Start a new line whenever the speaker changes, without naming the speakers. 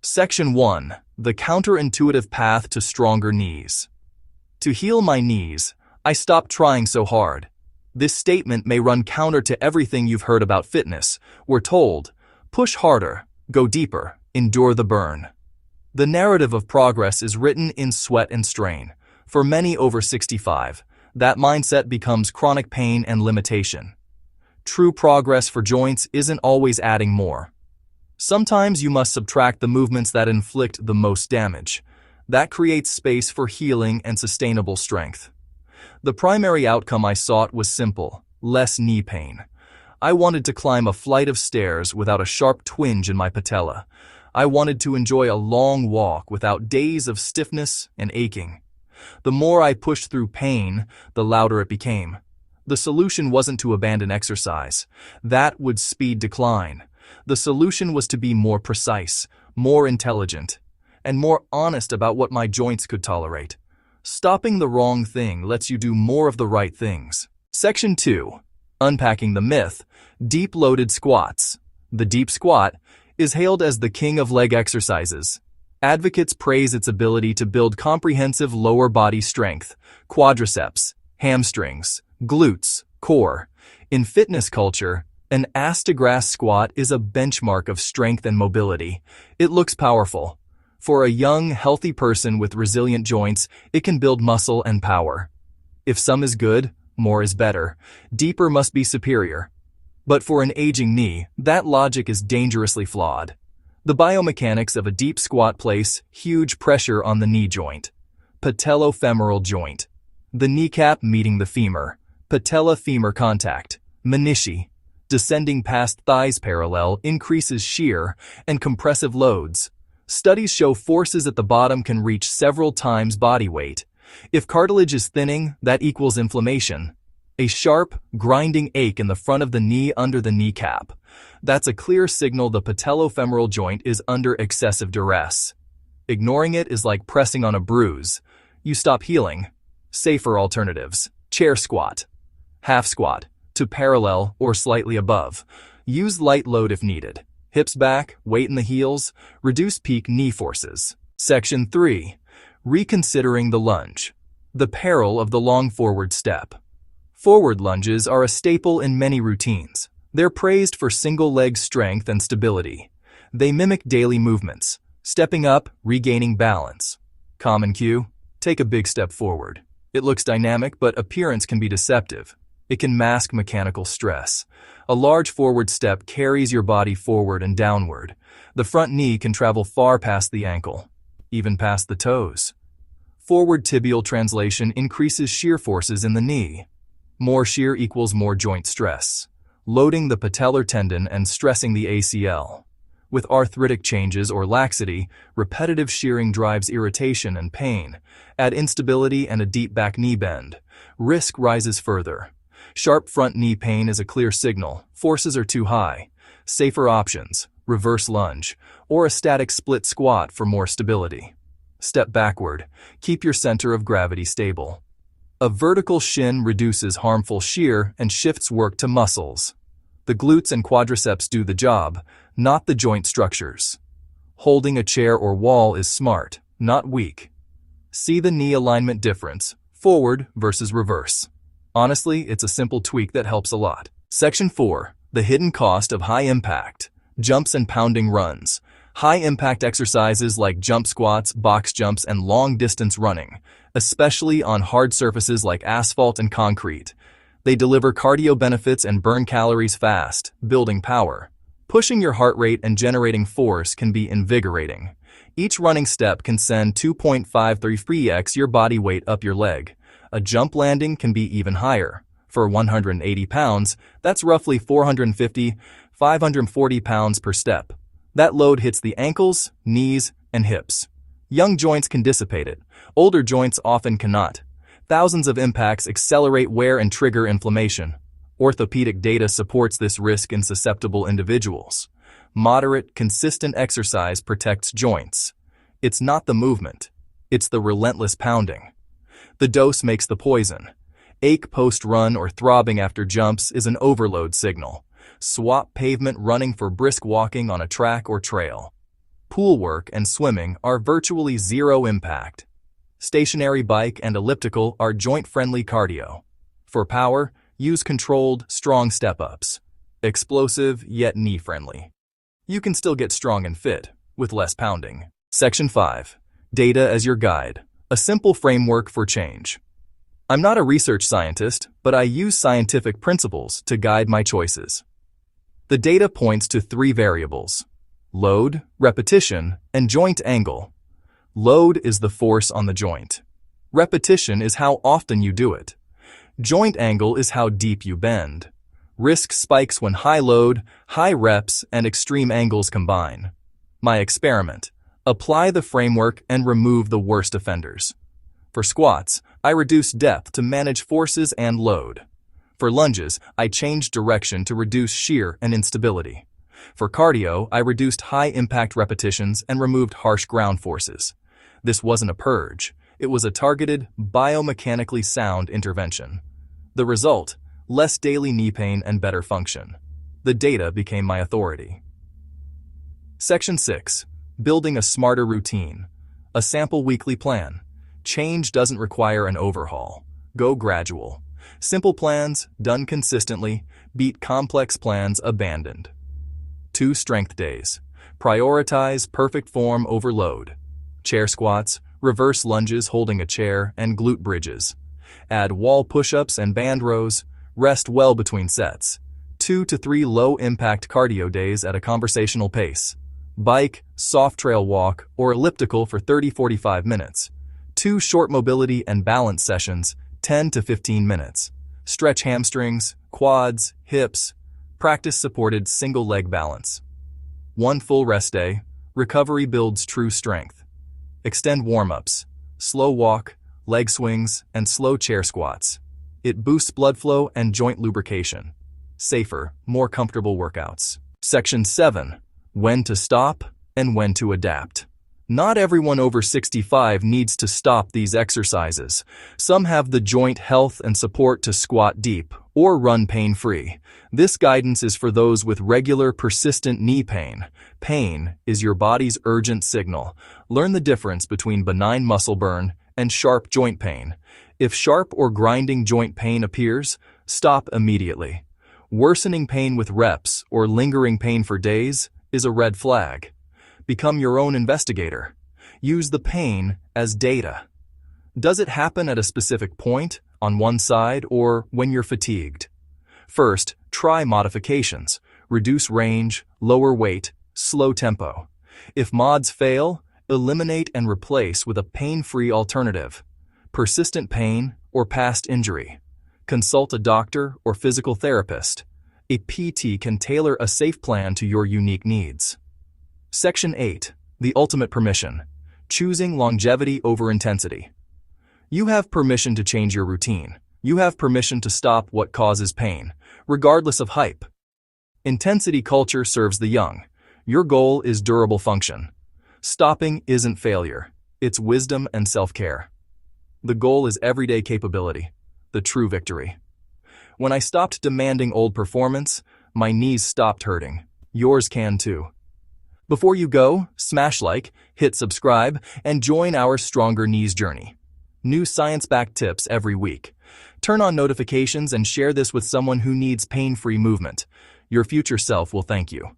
Section 1. The counterintuitive path to stronger knees. To heal my knees, I stopped trying so hard. This statement may run counter to everything you've heard about fitness. We're told, push harder, go deeper, endure the burn. The narrative of progress is written in sweat and strain. For many over 65, that mindset becomes chronic pain and limitation. True progress for joints isn't always adding more. Sometimes you must subtract the movements that inflict the most damage. That creates space for healing and sustainable strength. The primary outcome I sought was simple: less knee pain. I wanted to climb a flight of stairs without a sharp twinge in my patella. I wanted to enjoy a long walk without days of stiffness and aching. The more I pushed through pain, the louder it became. The solution wasn't to abandon exercise. That would speed decline. The solution was to be more precise, more intelligent, and more honest about what my joints could tolerate. Stopping the wrong thing lets you do more of the right things. Section 2. Unpacking the myth. Deep-loaded squats. The deep squat is hailed as the king of leg exercises. Advocates praise its ability to build comprehensive lower body strength, quadriceps, hamstrings, glutes, core. In fitness culture, an ass to grass squat is a benchmark of strength and mobility. It looks powerful. For a young, healthy person with resilient joints, it can build muscle and power. If some is good, more is better. Deeper must be superior. But for an aging knee, that logic is dangerously flawed. The biomechanics of a deep squat place huge pressure on the knee joint. Patellofemoral joint. The kneecap meeting the femur. Patella-femur contact. Menisci. Descending past thighs parallel increases shear and compressive loads. Studies show forces at the bottom can reach several times body weight. If cartilage is thinning, that equals inflammation. A sharp, grinding ache in the front of the knee under the kneecap. That's a clear signal the patellofemoral joint is under excessive duress. Ignoring it is like pressing on a bruise. You stop healing. Safer alternatives. Chair squat. Half squat. To parallel or slightly above. Use light load if needed. Hips back, weight in the heels, reduce peak knee forces. Section 3. Reconsidering the lunge. The peril of the long forward step. Forward lunges are a staple in many routines. They're praised for single-leg strength and stability. They mimic daily movements, stepping up, regaining balance. Common cue: take a big step forward. It looks dynamic, but appearance can be deceptive. It can mask mechanical stress. A large forward step carries your body forward and downward. The front knee can travel far past the ankle, even past the toes. Forward tibial translation increases shear forces in the knee. More shear equals more joint stress, loading the patellar tendon and stressing the ACL. With arthritic changes or laxity, repetitive shearing drives irritation and pain. Add instability and a deep back knee bend. Risk rises further. Sharp front knee pain is a clear signal. Forces are too high. Safer options: reverse lunge or a static split squat for more stability. Step backward. Keep your center of gravity stable. A vertical shin reduces harmful shear and shifts work to muscles. The glutes and quadriceps do the job, not the joint structures. Holding a chair or wall is smart, not weak. See the knee alignment difference, forward versus reverse. Honestly, it's a simple tweak that helps a lot. Section 4. The hidden cost of high impact. Jumps and pounding runs. High impact exercises like jump squats, box jumps, and long distance running, especially on hard surfaces like asphalt and concrete. They deliver cardio benefits and burn calories fast, building power. Pushing your heart rate and generating force can be invigorating. Each running step can send 2.53x your body weight up your leg. A jump landing can be even higher. For 180 pounds, that's roughly 450, 540 pounds per step. That load hits the ankles, knees, and hips. Young joints can dissipate it. Older joints often cannot. Thousands of impacts accelerate wear and trigger inflammation. Orthopedic data supports this risk in susceptible individuals. Moderate, consistent exercise protects joints. It's not the movement. It's the relentless pounding. The dose makes the poison. Ache post-run or throbbing after jumps is an overload signal. Swap pavement running for brisk walking on a track or trail. pool work and swimming are virtually zero impact. Stationary bike and elliptical are joint-friendly cardio. For power, use controlled, strong step-ups. Explosive, yet knee-friendly. You can still get strong and fit, with less pounding. Section 5. Data as your guide. A simple framework for change. I'm not a research scientist, but I use scientific principles to guide my choices. The data points to 3 variables: load, repetition, and joint angle. Load is the force on the joint. Repetition is how often you do it. Joint angle is how deep you bend. Risk spikes when high load, high reps, and extreme angles combine. My experiment: apply the framework and remove the worst offenders. For squats, I reduce depth to manage forces and load. For lunges, I changed direction to reduce shear and instability. For cardio, I reduced high-impact repetitions and removed harsh ground forces. This wasn't a purge. It was a targeted, biomechanically sound intervention. The result: less daily knee pain and better function. The data became my authority. Section 6. Building a smarter routine. A sample weekly plan. Change doesn't require an overhaul. Go gradual. Simple plans, done consistently, beat complex plans abandoned. 2 strength days. Prioritize perfect form over load. Chair squats, reverse lunges holding a chair, and glute bridges. Add wall push-ups and band rows. Rest well between sets. 2 to 3 low-impact cardio days at a conversational pace. Bike, soft trail walk, or elliptical for 30-45 minutes. 2 short mobility and balance sessions, 10 to 15 minutes. Stretch hamstrings, quads, hips. Practice supported single leg balance. 1 full rest day. Recovery builds true strength. Extend warm-ups. Slow walk, leg swings, and slow chair squats. It boosts blood flow and joint lubrication. Safer, more comfortable workouts. Section 7. When to stop and when to adapt. Not everyone over 65 needs to stop these exercises. Some have the joint health and support to squat deep or run pain-free. This guidance is for those with regular, persistent knee pain. Pain is your body's urgent signal. Learn the difference between benign muscle burn and sharp joint pain. If sharp or grinding joint pain appears, stop immediately. Worsening pain with reps or lingering pain for days is a red flag. Become your own investigator. Use the pain as data. Does it happen at a specific point, on one side, or when you're fatigued? First, try modifications. Reduce range, lower weight, slow tempo. If mods fail, eliminate and replace with a pain-free alternative. Persistent pain or past injury. Consult a doctor or physical therapist. A PT can tailor a safe plan to your unique needs. Section 8. The ultimate permission. Choosing longevity over intensity. You have permission to change your routine. You have permission to stop what causes pain, regardless of hype. Intensity culture serves the young. Your goal is durable function. Stopping isn't failure. It's wisdom and self-care. The goal is everyday capability, the true victory. When I stopped demanding old performance, my knees stopped hurting. Yours can too. Before you go, smash like, hit subscribe, and join our Stronger Knees journey. New science-backed tips every week. Turn on notifications and share this with someone who needs pain-free movement. Your future self will thank you.